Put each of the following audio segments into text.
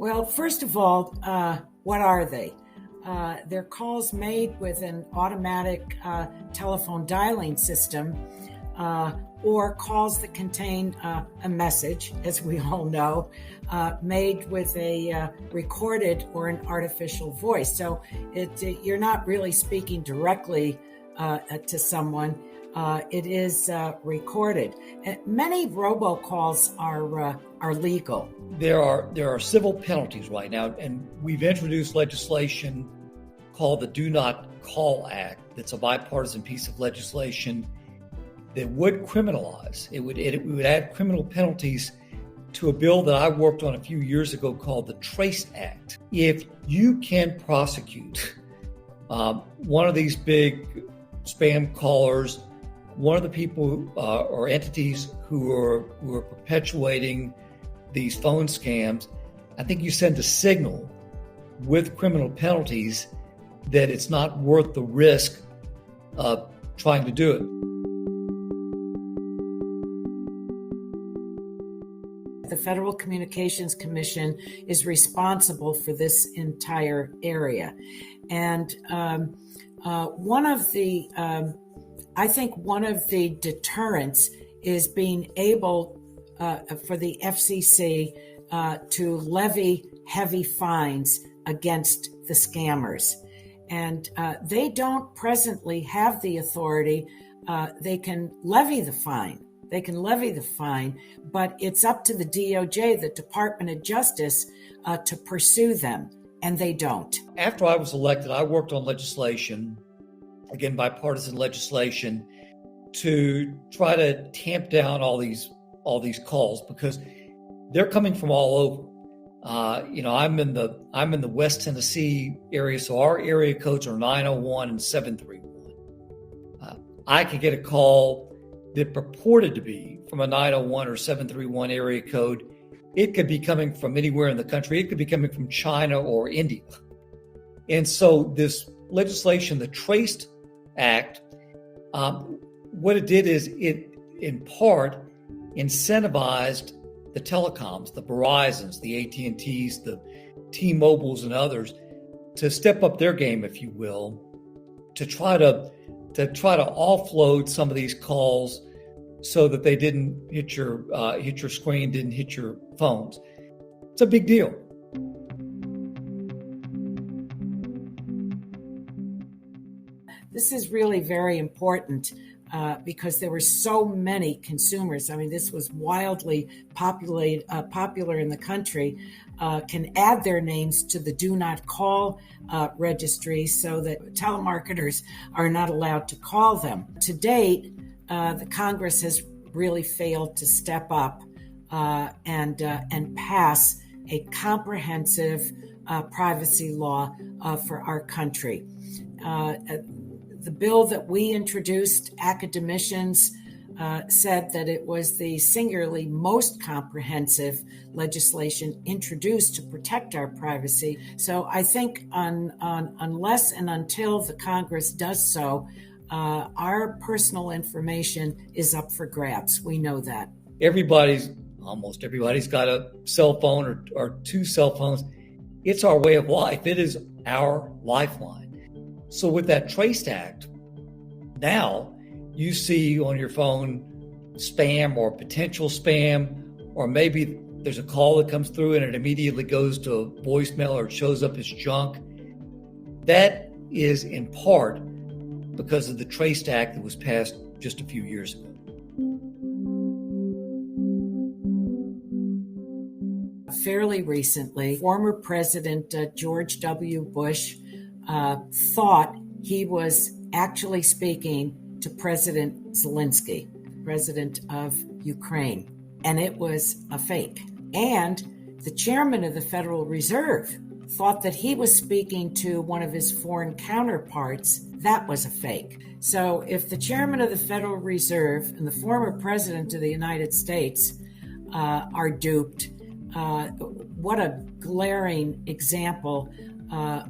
Well, first of all, what are they? They're calls made with an automatic telephone dialing system or calls that contain a message, as we all know, made with a recorded or an artificial voice. So you're not really speaking directly to someone. It is recorded. Many robocalls are legal. There are civil penalties right now, and we've introduced legislation called the Do Not Call Act. That's a bipartisan piece of legislation that would criminalize. It would add criminal penalties to a bill that I worked on a few years ago called the Trace Act. If you can prosecute one of these big spam callers, one of the people or entities who are perpetuating these phone scams, I think you send a signal with criminal penalties that it's not worth the risk of trying to do it. The Federal Communications Commission is responsible for this entire area. And one of the deterrents is being able for the FCC to levy heavy fines against the scammers. And they don't presently have the authority. They can levy the fine. But it's up to the DOJ, the Department of Justice, to pursue them, and they don't. After I was elected, I worked on legislation, again, bipartisan legislation, to try to tamp down all these calls because they're coming from all over. I'm in the West Tennessee area, so our area codes are 901 and 731. I could get a call that purported to be from a 901 or 731 area code. It could be coming from anywhere in the country. It could be coming from China or India. And so this legislation, the Trace Act, what it did is it, in part, incentivized the telecoms, the Verizons, the AT&Ts, the T-Mobiles, and others to step up their game, if you will, to try to offload some of these calls so that they didn't hit your screen, didn't hit your phones. It's a big deal. This is really very important because there were so many consumers. I mean, this was wildly popular in the country, can add their names to the Do Not Call registry so that telemarketers are not allowed to call them. To date, the Congress has really failed to step up and pass a comprehensive privacy law for our country. The bill that we introduced, academicians said that it was the singularly most comprehensive legislation introduced to protect our privacy. So I think unless and until the Congress does so, our personal information is up for grabs. We know that. Almost everybody's got a cell phone or two cell phones. It's our way of life. It is our lifeline. So with that Trace Act, now you see on your phone spam or potential spam, or maybe there's a call that comes through and it immediately goes to voicemail or it shows up as junk. That is in part because of the Trace Act that was passed just a few years ago. Fairly recently, former President George W. Bush thought he was actually speaking to President Zelensky, president of Ukraine, and it was a fake. And the chairman of the Federal Reserve thought that he was speaking to one of his foreign counterparts. That was a fake. So if the chairman of the Federal Reserve and the former president of the United States are duped, what a glaring example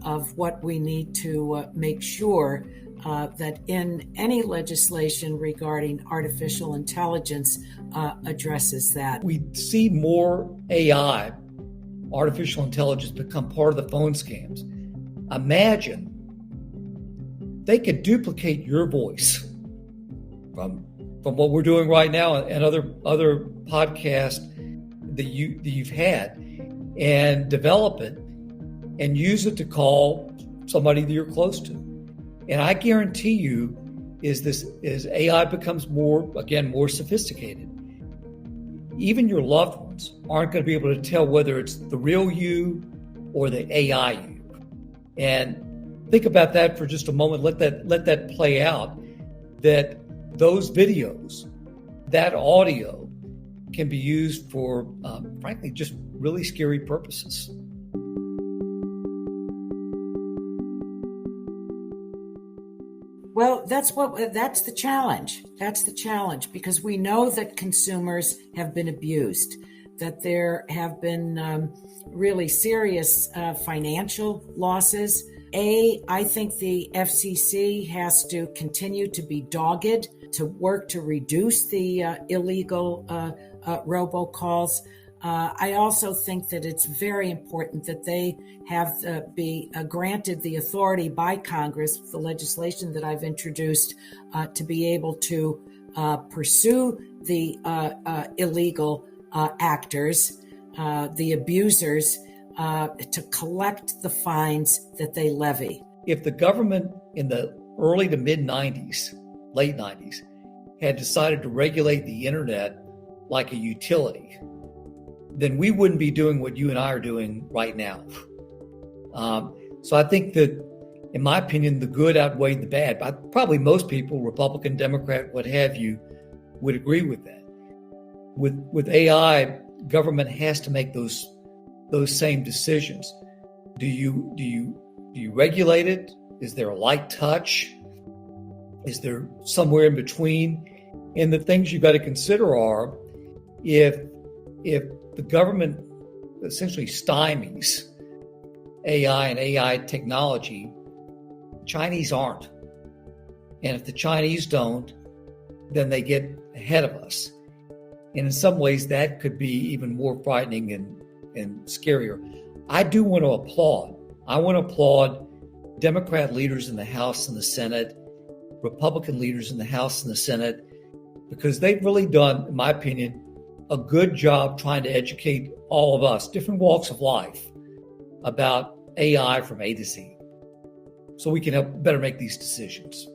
of what we need to make sure that in any legislation regarding artificial intelligence addresses that. We see more AI artificial intelligence become part of the phone scams. Imagine they could duplicate your voice from what we're doing right now and other podcasts that you've had, and develop it and use it to call somebody that you're close to. And I guarantee you, as AI becomes more sophisticated, even your loved ones aren't going to be able to tell whether it's the real you or the AI you. And think about that for just a moment. Let that play out. That those videos, that audio, can be used for, frankly, just really scary purposes. Well, that's the challenge. That's the challenge, because we know that consumers have been abused, that there have been really serious financial losses. I think the FCC has to continue to be dogged to work to reduce the illegal robocalls. I also think that it's very important that they have be granted the authority by Congress, the legislation that I've introduced, to be able to pursue the illegal actors, the abusers, to collect the fines that they levy. If the government in the early to mid 90s, late 90s, had decided to regulate the internet like a utility, then we wouldn't be doing what you and I are doing right now. So I think that, in my opinion, the good outweighed the bad. Probably most people, Republican, Democrat, what have you, would agree with that. With AI, government has to make those same decisions. Do you regulate it? Is there a light touch? Is there somewhere in between? And the things you've got to consider are, if the government essentially stymies AI and AI technology, Chinese aren't. And if the Chinese don't, then they get ahead of us. And in some ways, that could be even more frightening and scarier. I do want to applaud. I want to applaud Democrat leaders in the House and the Senate, Republican leaders in the House and the Senate, because they've really done, in my opinion, a good job trying to educate all of us, different walks of life, about AI from A to Z, so we can help better make these decisions.